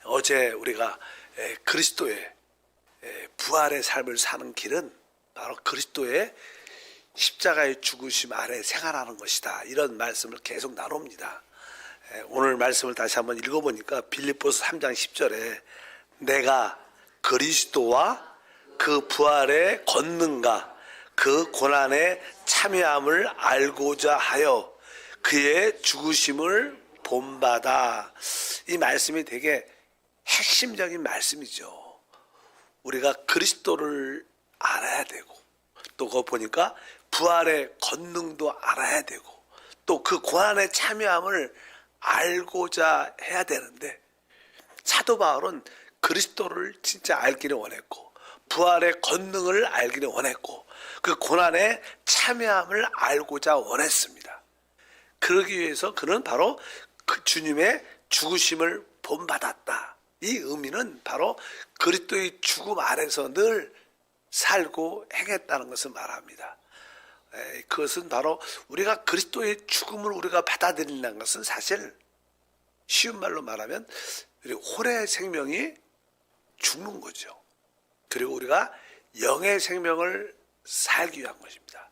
어제 우리가 그리스도의 부활의 삶을 사는 길은 바로 그리스도의 십자가의 죽으심 아래 생활하는 것이다. 이런 말씀을 계속 나눕니다. 오늘 말씀을 다시 한번 읽어보니까 빌립보서 3장 10절에 내가 그리스도와 그 부활의 권능과 그 고난의 참여함을 알고자 하여 그의 죽으심을 본받아. 이 말씀이 되게 핵심적인 말씀이죠. 우리가 그리스도를 알아야 되고 또 그거 보니까 부활의 권능도 알아야 되고 또 그 고난의 참여함을 알고자 해야 되는데 사도 바울은 그리스도를 진짜 알기를 원했고 부활의 권능을 알기를 원했고 그 고난의 참여함을 알고자 원했습니다. 그러기 위해서 그는 바로 그 주님의 죽으심을 본받았다. 이 의미는 바로 그리스도의 죽음 아래서 늘 살고 행했다는 것을 말합니다. 그것은 바로 우리가 그리스도의 죽음을 우리가 받아들인다는 것은 사실 쉬운 말로 말하면 우리 혼의 생명이 죽는 거죠. 그리고 우리가 영의 생명을 살기 위한 것입니다.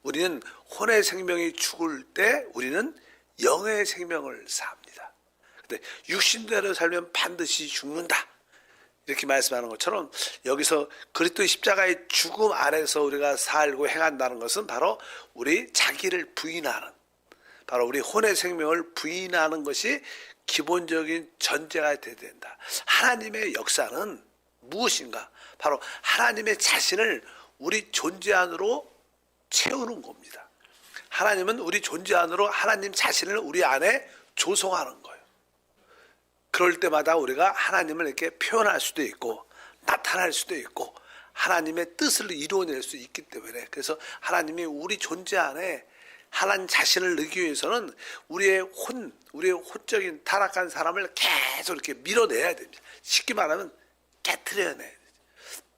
우리는 혼의 생명이 죽을 때 우리는 영의 생명을 삽니다. 근데 육신대로 살면 반드시 죽는다. 이렇게 말씀하는 것처럼 여기서 그리스도의 십자가의 죽음 아래서 우리가 살고 행한다는 것은 바로 우리 자기를 부인하는, 바로 우리 혼의 생명을 부인하는 것이 기본적인 전제가 돼야 된다. 하나님의 역사는 무엇인가? 바로 하나님의 자신을 우리 존재 안으로 채우는 겁니다. 하나님은 우리 존재 안으로 하나님 자신을 우리 안에 조성하는 거예요. 그럴 때마다 우리가 하나님을 이렇게 표현할 수도 있고 나타날 수도 있고 하나님의 뜻을 이루어낼 수 있기 때문에 그래서 하나님이 우리 존재 안에 하나님 자신을 넣기 위해서는 우리의 혼적인 타락한 사람을 계속 이렇게 밀어내야 됩니다. 쉽게 말하면 깨트려야 돼요.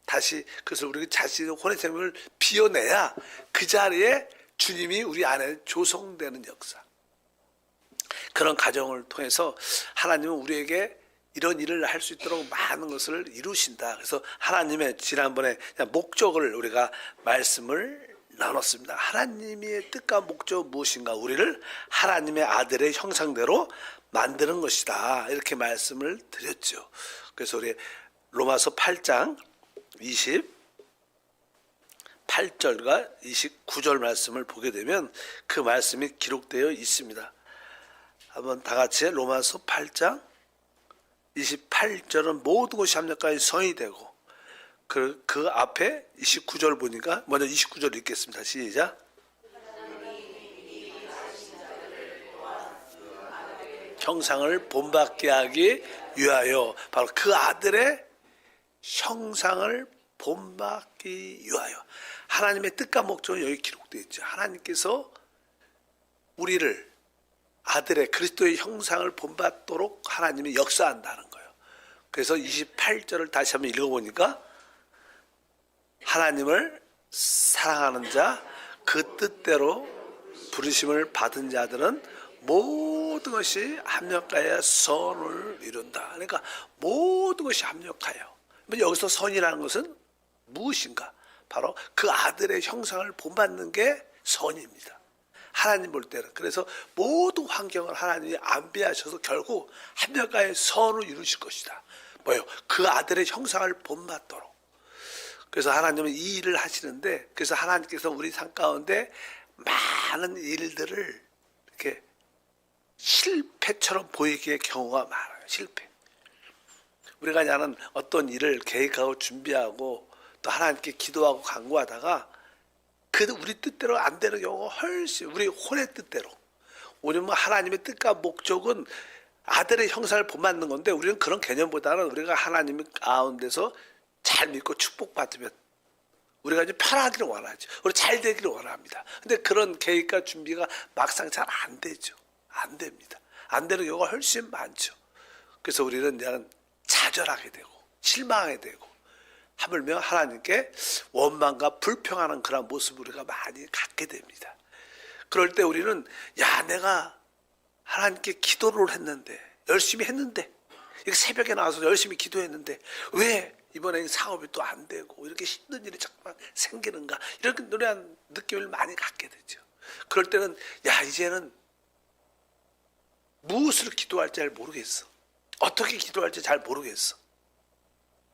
다시 그래서 우리 자신의 혼의 생명을 비워내야 그 자리에 주님이 우리 안에 조성되는 역사. 그런 과정을 통해서 하나님은 우리에게 이런 일을 할 수 있도록 많은 것을 이루신다. 그래서 하나님의 지난번에 목적을 우리가 말씀을 나눴습니다. 하나님의 뜻과 목적 무엇인가? 우리를 하나님의 아들의 형상대로 만드는 것이다. 이렇게 말씀을 드렸죠. 그래서 우리 로마서 8장 28절과 29절 말씀을 보게 되면 그 말씀이 기록되어 있습니다. 한번 다 같이 로마서 8장 28절은 모든 것이 합력하여 성이 되고 그 앞에 29절 보니까 먼저 29절 읽겠습니다. 시작. 형상을 본받게 하기 위하여 바로 그 아들의 형상을 본받기 위하여 하나님의 뜻과 목적은 여기 기록되어 있죠. 하나님께서 우리를 아들의 그리스도의 형상을 본받도록 하나님이 역사한다는 거예요. 그래서 28절을 다시 한번 읽어보니까 하나님을 사랑하는 자, 그 뜻대로 부르심을 받은 자들은 모든 것이 합력하여 선을 이룬다. 그러니까 모든 것이 합력하여. 여기서 선이라는 것은 무엇인가? 바로 그 아들의 형상을 본받는 게 선입니다. 하나님 볼 때는. 그래서 모든 환경을 하나님이 안배하셔서 결국 합력하여 선을 이루실 것이다. 뭐예요? 그 아들의 형상을 본받도록. 그래서 하나님은 이 일을 하시는데 그래서 하나님께서 우리 삶 가운데 많은 일들을 이렇게 실패처럼 보이기의 경우가 많아요. 실패. 우리가 나는 어떤 일을 계획하고 준비하고 또 하나님께 기도하고 간구하다가 우리 뜻대로 안 되는 경우가 훨씬 우리 혼의 뜻대로. 우리는 하나님의 뜻과 목적은 아들의 형상을 본받는 건데 우리는 그런 개념보다는 우리가 하나님 가운데서 잘 믿고 축복받으면 우리가 이제 편하기를 원하죠. 우리 잘 되기를 원합니다. 근데 그런 계획과 준비가 막상 잘 안 되죠. 안 됩니다. 안 되는 경우가 훨씬 많죠. 그래서 우리는 그냥 좌절하게 되고 실망하게 되고 하물며 하나님께 원망과 불평하는 그런 모습을 우리가 많이 갖게 됩니다. 그럴 때 우리는 내가 하나님께 기도를 했는데 열심히 했는데 이렇게 새벽에 나와서 열심히 기도했는데 왜 이번에 사업이 또 안 되고 이렇게 힘든 일이 자꾸만 생기는가, 이렇게 노래한 느낌을 많이 갖게 되죠. 그럴 때는 야, 이제는 무엇을 기도할지 잘 모르겠어. 어떻게 기도할지 잘 모르겠어.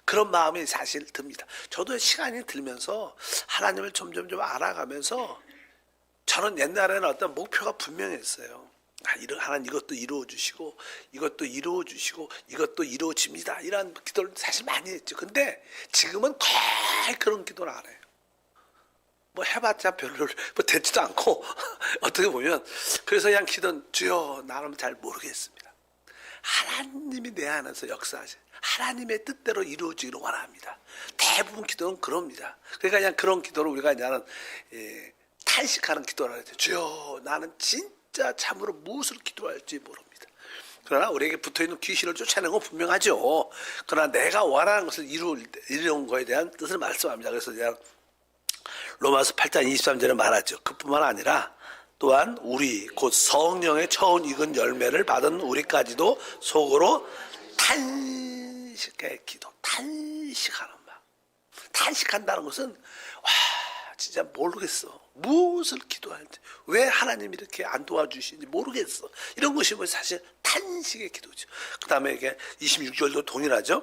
그런 마음이 사실 듭니다. 저도 시간이 들면서 하나님을 점점 알아가면서 저는 옛날에는 어떤 목표가 분명했어요. 하나님 이것도 이루어 주시고 이것도 이루어 주시고 이것도 이루어집니다, 이런 기도를 사실 많이 했죠. 근데 지금은 거의 그런 기도를 안 해요. 뭐 해봤자 별로 뭐 되지도 않고 어떻게 보면 그래서 그냥 기도는 주여 나는 잘 모르겠습니다. 하나님이 내 안에서 역사하시, 하나님의 뜻대로 이루어지기를 원합니다. 대부분 기도는 그럽니다. 그러니까 그냥 그런 기도를 우리가 그냥 탄식하는 기도를 하죠. 주여 나는 진짜 참으로 무엇을 기도할지 모릅니다. 그러나 우리에게 붙어있는 귀신을 쫓아내는 건 분명하죠. 그러나 내가 원하는 것을 이루는 것에 대한 뜻을 말씀합니다. 그래서 그냥 로마서 8장 23절에 말하죠. 그뿐만 아니라 또한 우리 곧 성령의 처음 익은 열매를 받은 우리까지도 속으로 탄식의 기도, 탄식하는 마음. 탄식한다는 것은 와 진짜 모르겠어. 무엇을 기도할지, 왜 하나님이 이렇게 안 도와주시는지 모르겠어. 이런 것이 사실 탄식의 기도죠. 그 다음에 이게 26절도 동일하죠.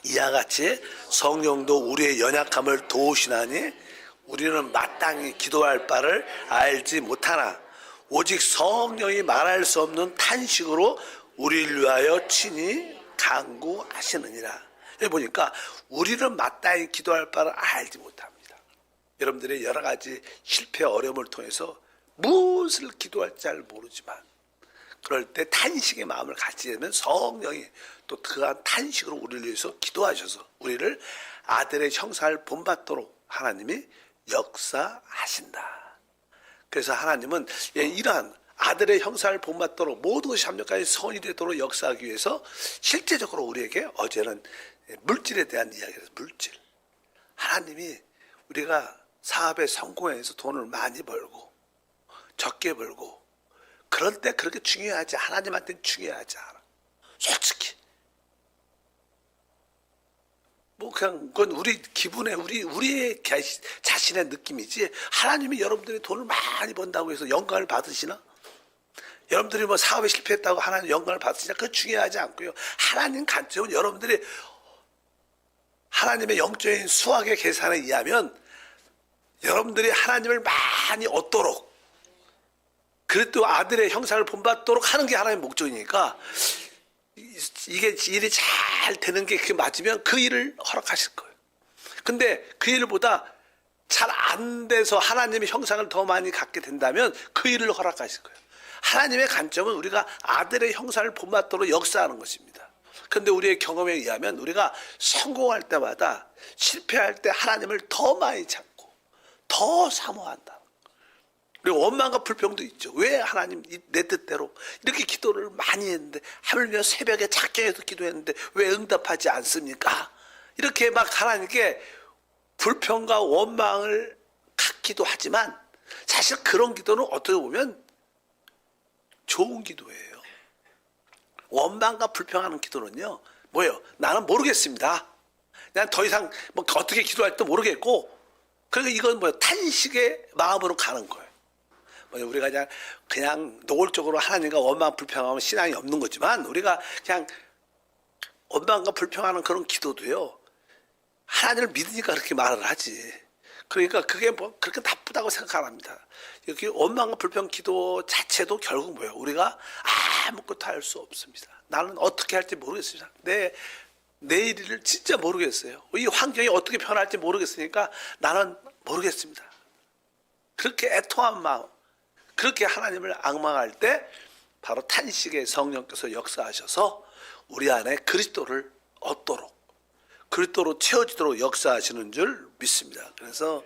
이와 같이 성령도 우리의 연약함을 도우시나니 우리는 마땅히 기도할 바를 알지 못하나 오직 성령이 말할 수 없는 탄식으로 우리를 위하여 친히 간구하시느니라. 여기 보니까 우리는 마땅히 기도할 바를 알지 못합니다. 여러분들의 여러 가지 실패 어려움을 통해서 무엇을 기도할지 잘 모르지만 그럴 때 탄식의 마음을 갖게 되면 성령이 또 그한 탄식으로 우리를 위해서 기도하셔서 우리를 아들의 형상을 본받도록 하나님이 역사하신다. 그래서 하나님은 이러한 아들의 형상을 본받도록 모든 것이 합력하여 선이 되도록 역사하기 위해서 실제적으로 우리에게 어제는 물질에 대한 이야기를, 물질. 하나님이 우리가 사업에 성공해서 돈을 많이 벌고 적게 벌고 그럴 때 그렇게 중요하지, 하나님한테는 중요하지 않아. 솔직히 뭐 그냥 그건 우리 기분에 우리의 자신의 느낌이지, 하나님이 여러분들이 돈을 많이 번다고 해서 영광을 받으시나? 여러분들이 뭐 사업에 실패했다고 하나님 영광을 받으시나? 그건 중요하지 않고요. 하나님 관점은 여러분들이 하나님의 영적인 수학의 계산에 의하면 여러분들이 하나님을 많이 얻도록, 그래도 아들의 형상을 본받도록 하는 게 하나님의 목적이니까 이게 일이 잘 되는 게 그게 맞으면 그 일을 허락하실 거예요. 근데 그 일보다 잘 안 돼서 하나님의 형상을 더 많이 갖게 된다면 그 일을 허락하실 거예요. 하나님의 관점은 우리가 아들의 형상을 본받도록 역사하는 것입니다. 그런데 우리의 경험에 의하면 우리가 성공할 때마다 실패할 때 하나님을 더 많이 찾고 더 사모한다. 그리고 원망과 불평도 있죠. 왜 하나님 내 뜻대로 이렇게 기도를 많이 했는데, 하물며 새벽에 작정해서 기도했는데 왜 응답하지 않습니까? 이렇게 막 하나님께 불평과 원망을 갖기도 하지만 사실 그런 기도는 어떻게 보면 좋은 기도예요. 원망과 불평하는 기도는요, 뭐예요? 나는 모르겠습니다. 난 더 이상 뭐 어떻게 기도할지도 모르겠고, 그러니까 이건 뭐예요? 탄식의 마음으로 가는 거예요. 우리가 그냥 노골적으로 하나님과 원망 불평하면 신앙이 없는 거지만, 우리가 그냥 원망과 불평하는 그런 기도도요, 하나님을 믿으니까 그렇게 말을 하지. 그러니까 그게 뭐 그렇게 나쁘다고 생각 안 합니다. 이렇게 원망과 불평 기도 자체도 결국 뭐예요? 우리가 아무것도 할 수 없습니다. 나는 어떻게 할지 모르겠습니다. 내일을 진짜 모르겠어요. 이 환경이 어떻게 변할지 모르겠으니까 나는 모르겠습니다. 그렇게 애통한 마음, 그렇게 하나님을 앙망할 때 바로 탄식의 성령께서 역사하셔서 우리 안에 그리스도를 얻도록, 그리스도로 채워지도록 역사하시는 줄 믿습니다. 그래서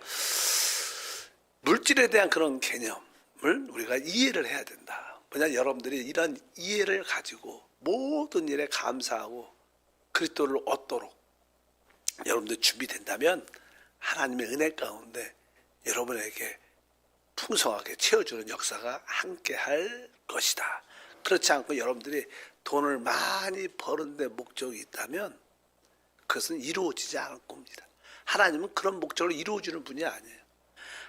물질에 대한 그런 개념을 우리가 이해를 해야 된다. 왜냐하면 여러분들이 이런 이해를 가지고 모든 일에 감사하고 그리스도를 얻도록 여러분들 준비된다면 하나님의 은혜 가운데 여러분에게 풍성하게 채워주는 역사가 함께 할 것이다. 그렇지 않고 여러분들이 돈을 많이 버는데 목적이 있다면 그것은 이루어지지 않을 겁니다. 하나님은 그런 목적을 이루어주는 분이 아니에요.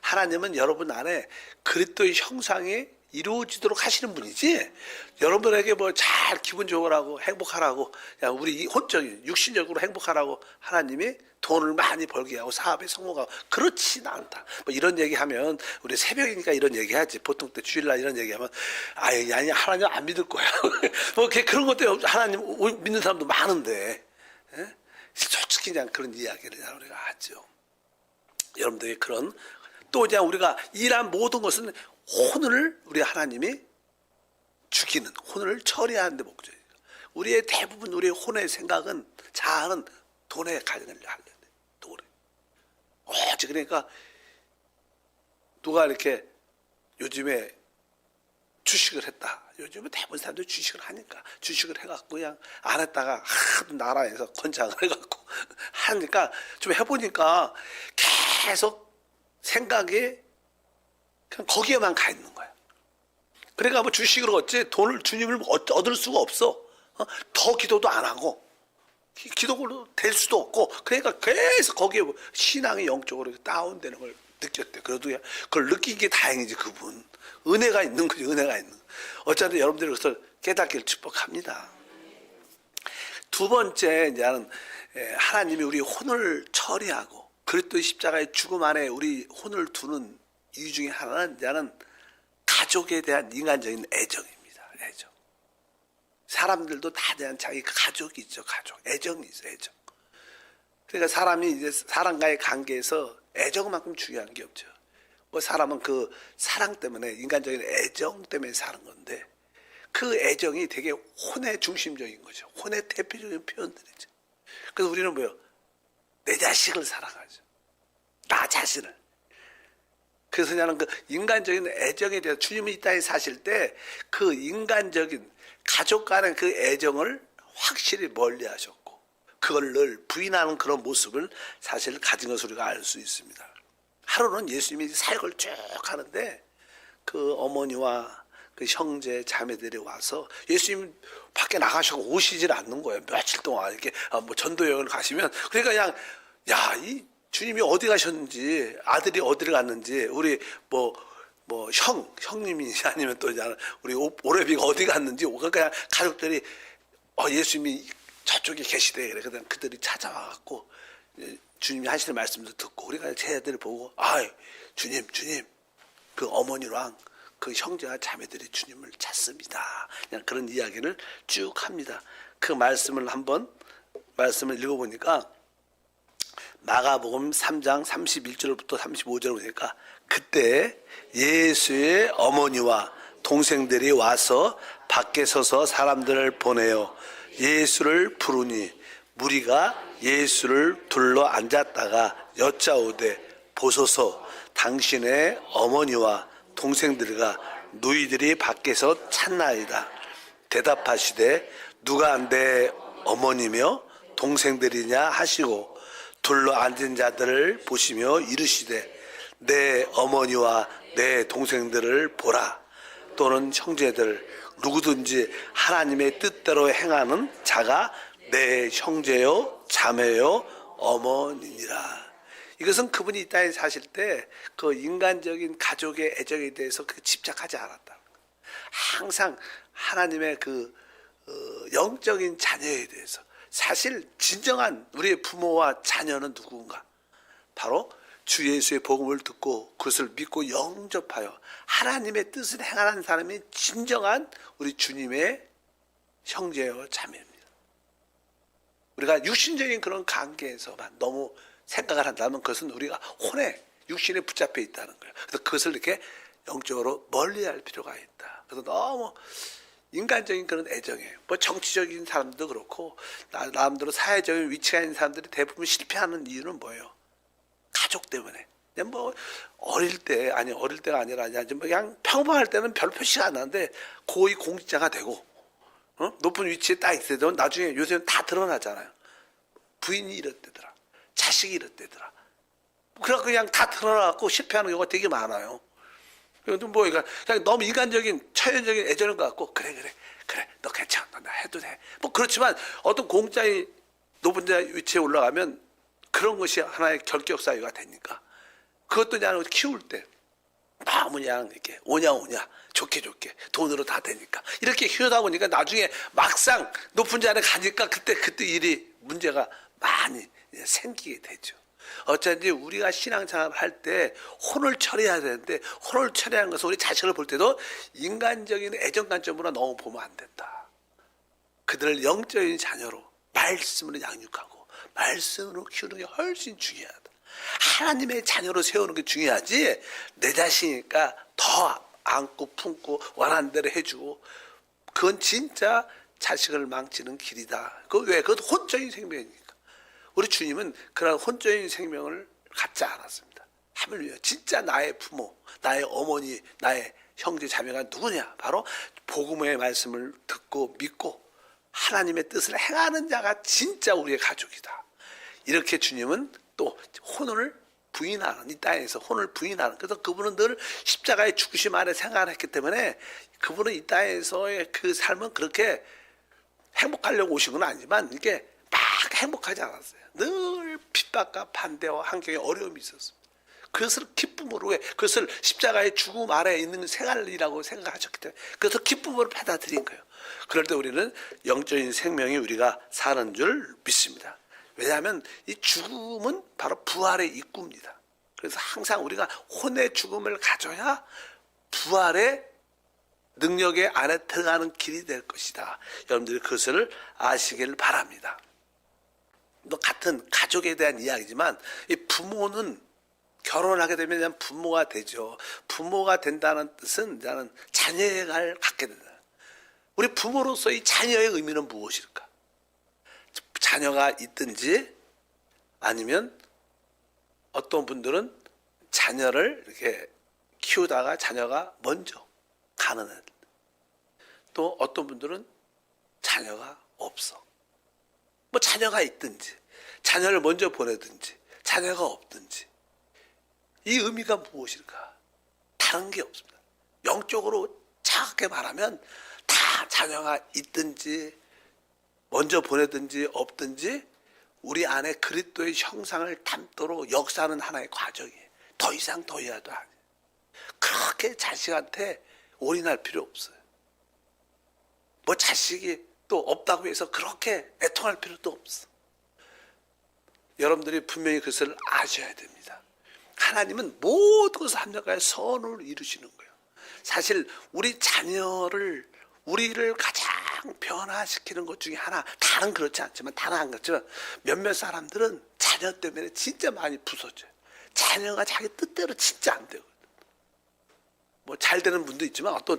하나님은 여러분 안에 그리스도의 형상이 이루어지도록 하시는 분이지, 여러분에게 뭐 잘 기분 좋으라고 행복하라고, 야 우리 혼적인 육신적으로 행복하라고 하나님이 돈을 많이 벌게 하고 사업에 성공하고 그렇지는 않다. 뭐 이런 얘기하면 우리 새벽이니까 이런 얘기하지. 보통 때 주일날 이런 얘기하면 아니 하나님 안 믿을 거야. 뭐 그런 것도 하나님 믿는 사람도 많은데, 예? 솔직히 그냥 그런 이야기를 우리가 하죠. 여러분들이 그런, 또 그냥 우리가 일한 모든 것은 혼을 우리 하나님이 죽이는, 혼을 처리하는 데 목적이에요. 우리의 대부분 우리의 혼의 생각은, 자아는 돈에 관련을 하려고 해. 돈에. 오직 그러니까 누가 이렇게 요즘에 주식을 했다. 요즘에 대부분 사람들이 주식을 하니까 주식을 해갖고 그냥 안 했다가 하도 나라에서 권장을 해갖고 하니까 좀 해보니까 계속 생각이 그냥 거기에만 가 있는 거야. 그러니까 뭐 주식을 얻지 돈을 주님을 얻을 수가 없어. 더 기도도 안 하고 기도로 될 수도 없고, 그러니까 계속 거기에 신앙이 영적으로 다운되는 걸 느꼈대. 그래도 그걸 느낀 게 다행이지. 그분 은혜가 있는 거지. 은혜가 있는. 어쨌든 여러분들이 그것을 깨닫기를 축복합니다. 두 번째 이제는 하나님이 우리 혼을 처리하고 그리스도의 십자가의 죽음 안에 우리 혼을 두는 이유 중에 하나는 이제는 가족에 대한 인간적인 애정입니다. 애정. 사람들도 다 대한 자기 가족이 있죠. 가족. 애정이 있어요. 애정. 그러니까 사람이 이제 사람과의 관계에서 애정만큼 중요한 게 없죠. 뭐 사람은 그 사랑 때문에, 인간적인 애정 때문에 사는 건데, 그 애정이 되게 혼의 중심적인 거죠. 혼의 대표적인 표현들이죠. 그래서 우리는 뭐요? 내 자식을 사랑하죠. 나 자신을. 그래서 나는 그 인간적인 애정에 대해서 주님이 이 땅에 사실 때 그 인간적인 가족 간의 그 애정을 확실히 멀리 하셨고, 그걸 늘 부인하는 그런 모습을 사실 가진 것을 우리가 알 수 있습니다. 하루는 예수님이 사역을 쭉 하는데 그 어머니와 그 형제 자매들이 와서 예수님 밖에 나가시고 오시질 않는 거예요. 며칠 동안 이렇게 뭐 전도 여행을 가시면, 그러니까 그냥 야, 이 주님이 어디 가셨는지, 아들이 어디를 갔는지, 우리 형님이지 아니면 또 우리 오래비가 어디 갔는지, 그러니까 가족들이 예수님이 저쪽에 계시대. 그래. 그다음 그들이 찾아와갖고 주님이 하시는 말씀도 듣고, 우리가 제 애들을 보고, 주님, 그 어머니랑 그 형제와 자매들이 주님을 찾습니다. 그냥 그런 이야기를 쭉 합니다. 그 말씀을 읽어보니까 마가복음 3장 31절부터 35절 보니까, 그때 예수의 어머니와 동생들이 와서 밖에 서서 사람들을 보내어 예수를 부르니 무리가 예수를 둘러 앉았다가 여짜오되, 보소서 당신의 어머니와 동생들과 누이들이 밖에서 찾나이다. 대답하시되 누가 내 어머니며 동생들이냐 하시고 둘러 앉은 자들을 보시며 이르시되 내 어머니와 내 동생들을 보라. 또는 형제들 누구든지 하나님의 뜻대로 행하는 자가 내 형제요 자매요 어머니니라. 이것은 그분이 이 땅에 사실 때 그 인간적인 가족의 애정에 대해서 집착하지 않았다. 항상 하나님의 그 영적인 자녀에 대해서, 사실 진정한 우리의 부모와 자녀는 누구인가? 바로 주 예수의 복음을 듣고 그것을 믿고 영접하여 하나님의 뜻을 행하는 사람이 진정한 우리 주님의 형제요 자매입니다. 우리가 육신적인 그런 관계에서만 너무 생각을 한다면 그것은 우리가 혼에, 육신에 붙잡혀 있다는 거예요. 그래서 그것을 이렇게 영적으로 멀리할 필요가 있다. 그래서 너무 인간적인 그런 애정이에요. 뭐 정치적인 사람들도 그렇고 나름대로 사회적인 위치가 있는 사람들이 대부분 실패하는 이유는 뭐예요? 가족 때문에. 그냥 뭐 어릴 때가 아니라 그냥 평범할 때는 별 표시가 안 나는데 고위 공직자가 되고 높은 위치에 딱 있어도 나중에 요새는 다 드러나잖아요. 부인이 이랬대더라. 자식이 이랬대더라. 그래서 그냥 다 드러나고 실패하는 경우가 되게 많아요. 그건 뭐, 그냥 너무 인간적인, 처연적인 애정인 것 같고, 그래, 너 괜찮아, 나 해도 돼. 뭐, 그렇지만 어떤 공자의 높은 자 위치에 올라가면 그런 것이 하나의 결격 사유가 되니까. 그것도 그냥 키울 때 너무 그냥 이렇게 오냐 좋게 돈으로 다 되니까 이렇게 키우다 보니까 나중에 막상 높은 자리에 가니까 그때 일이 문제가 많이 생기게 되죠. 어쩐지 우리가 신앙생활을 할 때 혼을 처리해야 되는데 혼을 처리하는 것은 우리 자식을 볼 때도 인간적인 애정 관점으로 너무 보면 안 된다. 그들을 영적인 자녀로 말씀으로 양육하고 말씀으로 키우는 게 훨씬 중요하다. 하나님의 자녀로 세우는 게 중요하지 내 자식이니까 더 안고 품고 원하는 대로 해주고 그건 진짜 자식을 망치는 길이다. 왜? 그건 혼적인 생명이니까. 우리 주님은 그런 혼적인 생명을 갖지 않았습니다. 하물며 진짜 나의 부모, 나의 어머니, 나의 형제 자매가 누구냐? 바로 복음의 말씀을 듣고 믿고 하나님의 뜻을 행하는 자가 진짜 우리의 가족이다. 이렇게 주님은 또 혼을 부인하는, 이 땅에서 혼을 부인하는, 그래서 그분은 늘 십자가의 죽으심 안에 생활했기 때문에 그분은 이 땅에서의 그 삶은 그렇게 행복하려고 오신 건 아니지만 이게 막 행복하지 않았어요. 늘 핍박과 반대와 환경에 어려움이 있었습니다. 그것을 기쁨으로, 왜? 그것을 십자가의 죽음 아래에 있는 생활이라고 생각하셨기 때문에 그래서 기쁨으로 받아들인 거예요. 그럴 때 우리는 영적인 생명이 우리가 사는 줄 믿습니다. 왜냐하면 이 죽음은 바로 부활의 입구입니다. 그래서 항상 우리가 혼의 죽음을 가져야 부활의 능력의 안에 들어가는 길이 될 것이다. 여러분들이 그것을 아시길 바랍니다. 또 같은 가족에 대한 이야기지만 이 부모는 결혼하게 되면 그냥 부모가 되죠. 부모가 된다는 뜻은 나는 자녀를 갖게 된다. 우리 부모로서 이 자녀의 의미는 무엇일까? 자녀가 있든지 아니면 어떤 분들은 자녀를 이렇게 키우다가 자녀가 먼저 가는 애들. 또 어떤 분들은 자녀가 없어. 뭐 자녀가 있든지 자녀를 먼저 보내든지 자녀가 없든지 이 의미가 무엇일까? 다른 게 없습니다. 영적으로 정확하게 말하면 다 자녀가 있든지 먼저 보내든지 없든지 우리 안에 그리스도의 형상을 담도록 역사하는 하나의 과정이에요. 더 이상 더 이하도 아니에요. 그렇게 자식한테 올인할 필요 없어요. 뭐 자식이 또 없다고 해서 그렇게 애통할 필요도 없어. 여러분들이 분명히 그것을 아셔야 됩니다. 하나님은 모든 것을 합력하여 선을 이루시는 거예요. 사실 우리 자녀를 우리를 가장 변화시키는 것 중에 하나, 다른 그렇지 않지만 다른 안 그렇지만 몇몇 사람들은 자녀 때문에 진짜 많이 부서져요. 자녀가 자기 뜻대로 진짜 안 되거든. 뭐 잘 되는 분도 있지만 어떤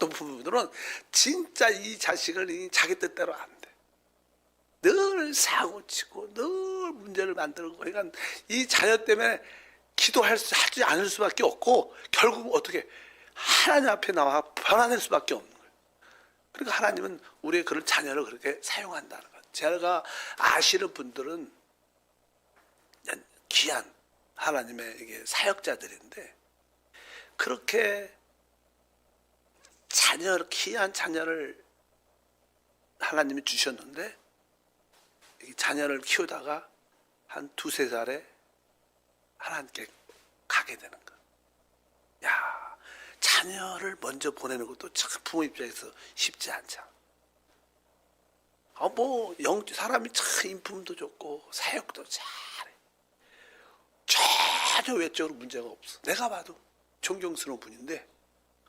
부분들은 진짜 이 자식을 자기 뜻대로 안 돼. 늘 사고치고 늘 문제를 만들고 그러니까 이 자녀 때문에 하지 않을 수밖에 없고 결국 어떻게 하나님 앞에 나와 변화될 수밖에 없는 거예요. 그러니까 하나님은 우리의 그런 자녀를 그렇게 사용한다는 거예요. 제가 아시는 분들은 귀한 하나님의 이게 사역자들인데 그렇게 귀한 자녀를 하나님이 주셨는데 이 자녀를 키우다가 한 2-3살에 하나님께 가게 되는 거예요. 야, 자녀를 먼저 보내는 것도 참 부모 입장에서 쉽지 않죠. 사람이 참 인품도 좋고 사역도 잘해. 전혀 외적으로 문제가 없어. 내가 봐도 존경스러운 분인데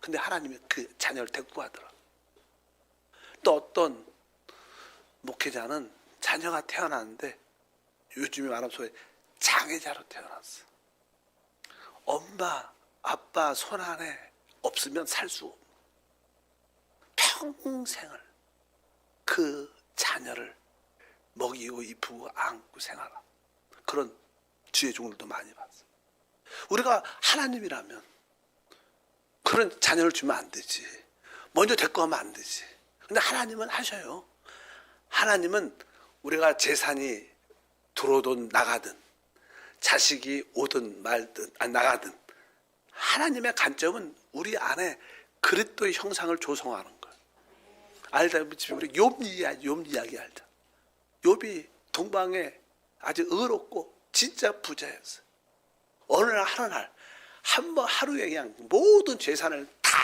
근데 하나님이 그 자녀를 데리고 가더라. 또 어떤 목회자는 자녀가 태어났는데 요즘에 말하면 소위 장애자로 태어났어. 엄마, 아빠 손 안에 없으면 살 수 없는 평생을 그 자녀를 먹이고 이쁘고 안고 생활하는 그런 주의 종들도 많이 봤어. 우리가 하나님이라면 그런 자녀를 주면 안 되지. 먼저 데리고 가면 안 되지. 근데 하나님은 하셔요. 하나님은 우리가 재산이 들어오든 나가든 자식이 오든 말든 나가든 하나님의 관점은 우리 안에 그리스도의 형상을 조성하는 거예요. 알다시피 우리 욥 이야기 알죠. 욥이 동방에 아주 의롭고 진짜 부자였어요. 어느 날 하는 날 한 번 하루에 그냥 모든 재산을 다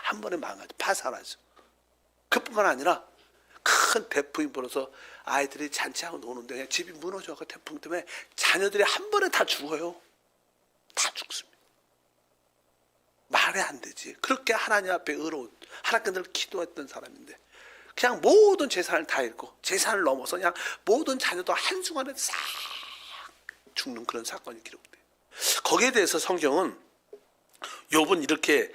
한 번에 망하죠. 파산하죠. 그뿐만 아니라 큰 태풍이 불어서 아이들이 잔치하고 노는데 그냥 집이 무너져서 태풍 때문에 자녀들이 한 번에 다 죽어요. 다 죽습니다. 말이 안 되지. 그렇게 하나님 앞에 의로운 하나님께 늘 기도했던 사람인데 그냥 모든 재산을 다 잃고 재산을 넘어서 그냥 모든 자녀도 한순간에 싹 죽는 그런 사건이 기록돼요. 거기에 대해서 성경은 욥은 이렇게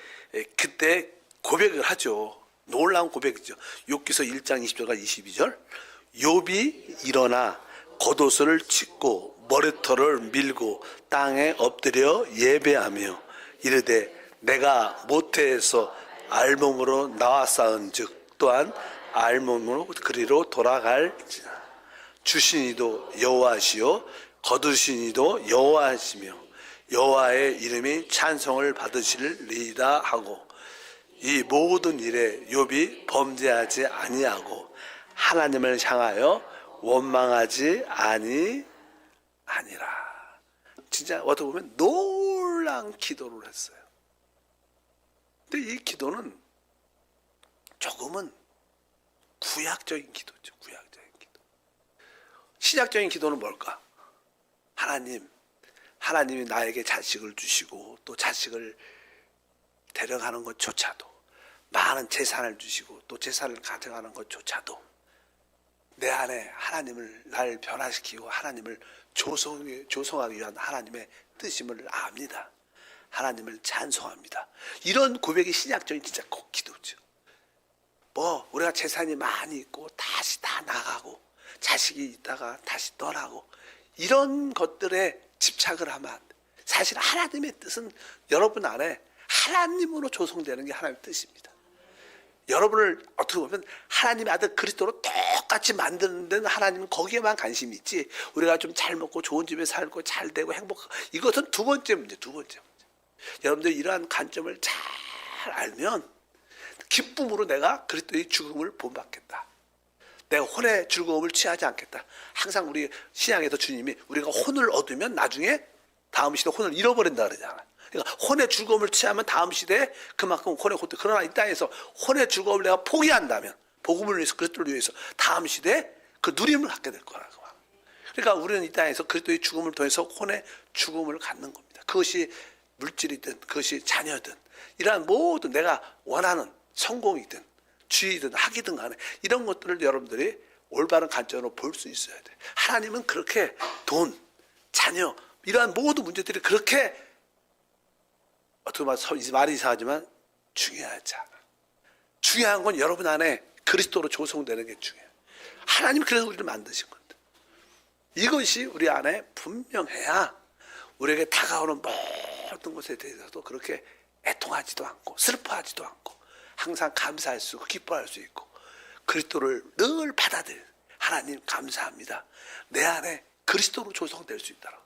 그때 고백을 하죠. 놀라운 고백이죠. 욥기서 1장 20절과 22절. 욥이 일어나 겉옷을 찢고 머리털을 밀고 땅에 엎드려 예배하며 이르되 내가 모태에서 알몸으로 나왔사온즉 또한 알몸으로 그리로 돌아갈지나 주신 이도 여호와시요 거두신 이도 여호와시며 여호와의 이름이 찬송을 받으시리이다 하고 이 모든 일에 욥이 범죄하지 아니하고 하나님을 향하여 원망하지 아니하니라. 진짜 어떻게 보면 놀라운 기도를 했어요. 근데 이 기도는 조금은 구약적인 기도죠. 구약적인 기도. 신약적인 기도는 뭘까? 하나님이 나에게 자식을 주시고 또 자식을 데려가는 것조차도 많은 재산을 주시고 또 재산을 가져가는 것조차도 내 안에 하나님을 날 변화시키고 하나님을 조성하기 위한 하나님의 뜻임을 압니다. 하나님을 찬송합니다. 이런 고백이 신약적인 진짜 꼭 기도죠. 우리가 재산이 많이 있고 다시 다 나가고 자식이 있다가 다시 떠나고 이런 것들에 집착을 하면 안 돼. 사실 하나님의 뜻은 여러분 안에 하나님으로 조성되는 게 하나님의 뜻입니다. 여러분을 어떻게 보면 하나님의 아들 그리스도로 똑같이 만드는 데는 하나님은 거기에만 관심이 있지 우리가 좀 잘 먹고 좋은 집에 살고 잘 되고 행복하고 이것은 두 번째 문제. 여러분들 이러한 관점을 잘 알면 기쁨으로 내가 그리스도의 죽음을 본받겠다. 내가 혼의 즐거움을 취하지 않겠다. 항상 우리 신약에서 주님이 우리가 혼을 얻으면 나중에 다음 시대에 혼을 잃어버린다 그러잖아요. 그러니까 혼의 즐거움을 취하면 다음 시대에 그만큼 혼의 고통. 그러나 이 땅에서 혼의 즐거움을 내가 포기한다면 복음을 위해서 그리스도를 위해서 다음 시대에 그 누림을 갖게 될 거라고. 그러니까 우리는 이 땅에서 그리스도의 죽음을 통해서 혼의 죽음을 갖는 겁니다. 그것이 물질이든 그것이 자녀든 이러한 모든 내가 원하는 성공이든 주의든 학이든 간에 이런 것들을 여러분들이 올바른 관점으로 볼 수 있어야 돼. 하나님은 그렇게 돈, 자녀 이러한 모든 문제들이 그렇게 어떻게 말이 이상하지만 중요하지 않아. 중요한 건 여러분 안에 그리스도로 조성되는 게 중요해요. 하나님이 그래서 우리를 만드신 건데 이것이 우리 안에 분명해야 우리에게 다가오는 모든 것에 대해서도 그렇게 애통하지도 않고 슬퍼하지도 않고 항상 감사할 수 있고 기뻐할 수 있고 그리스도를 늘 받아들여 하나님 감사합니다. 내 안에 그리스도로 조성될 수 있다라고.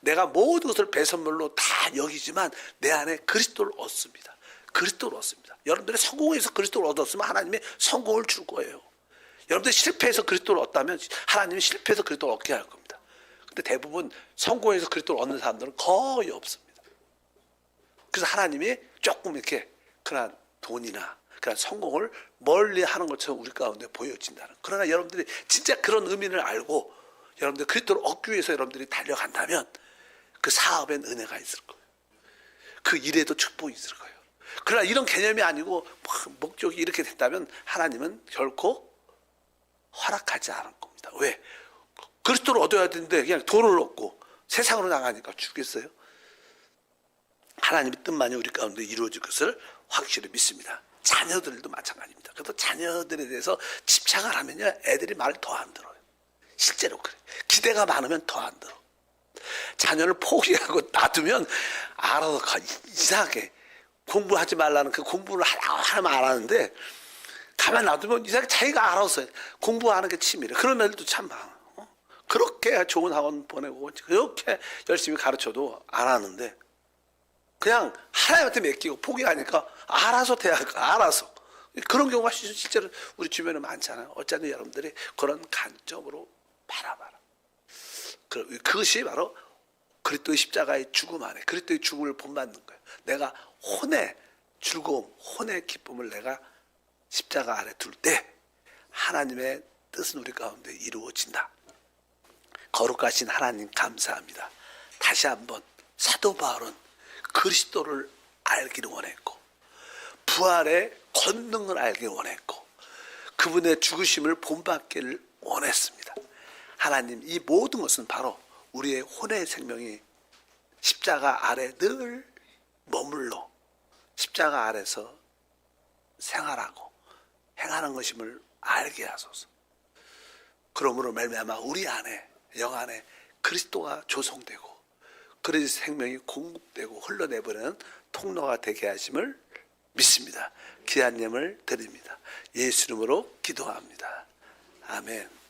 내가 모든 것을 배선물로 다 여기지만 내 안에 그리스도를 얻습니다. 그리스도를 얻습니다. 여러분들이 성공해서 그리스도를 얻었으면 하나님이 성공을 줄 거예요. 여러분들이 실패해서 그리스도를 얻다면 하나님이 실패해서 그리스도를 얻게 할 겁니다. 근데 대부분 성공해서 그리스도를 얻는 사람들은 거의 없습니다. 그래서 하나님이 조금 이렇게 그런 돈이나 그런 성공을 멀리 하는 것처럼 우리 가운데 보여진다는. 그러나 여러분들이 진짜 그런 의미를 알고 여러분들 그리스도를 얻기 위해서 여러분들이 달려간다면 그 사업엔 은혜가 있을 거예요. 그 일에도 축복이 있을 거예요. 그러나 이런 개념이 아니고 목적이 이렇게 됐다면 하나님은 결코 허락하지 않을 겁니다. 왜? 그리스도를 얻어야 되는데 그냥 돈을 얻고 세상으로 나가니까 죽겠어요? 하나님의 뜻만이 우리 가운데 이루어질 것을 확실히 믿습니다. 자녀들도 마찬가지입니다. 그래서 자녀들에 대해서 집착을 하면요 애들이 말을 더 안 들어요. 실제로 그래. 기대가 많으면 더 안 들어. 자녀를 포기하고 놔두면 알아서 이상하게 공부하지 말라는 그 공부를 하면 안 하는데 가만 놔두면 이상하게 자기가 알아서 공부하는 게 취미래. 그런 애들도 참 많아. 그렇게 좋은 학원 보내고 그렇게 열심히 가르쳐도 안 하는데 그냥 하나님한테 맡기고 포기하니까 알아서 대학가 알아서. 그런 경우가 실제로 우리 주변에 많잖아요. 어쩌면 여러분들이 그런 관점으로 바라봐라. 그것이 바로 그리스도의 십자가의 죽음 안에 그리스도의 죽음을 본받는 거예요. 내가 혼의 즐거움, 혼의 기쁨을 내가 십자가 아래 둘 때 하나님의 뜻은 우리 가운데 이루어진다. 거룩하신 하나님 감사합니다. 다시 한번 사도 바울은 그리스도를 알기를 원했고 부활의 권능을 알기를 원했고 그분의 죽으심을 본받기를 원했습니다. 하나님, 이 모든 것은 바로 우리의 혼의 생명이 십자가 아래 늘 머물러 십자가 아래서 생활하고 행하는 것임을 알게 하소서. 그러므로 말미암아 우리 안에 영 안에 그리스도가 조성되고 그리스도의 생명이 공급되고 흘러내버리는 통로가 되게 하심을 믿습니다. 귀한 예물 드립니다. 예수 이름으로 기도합니다. 아멘.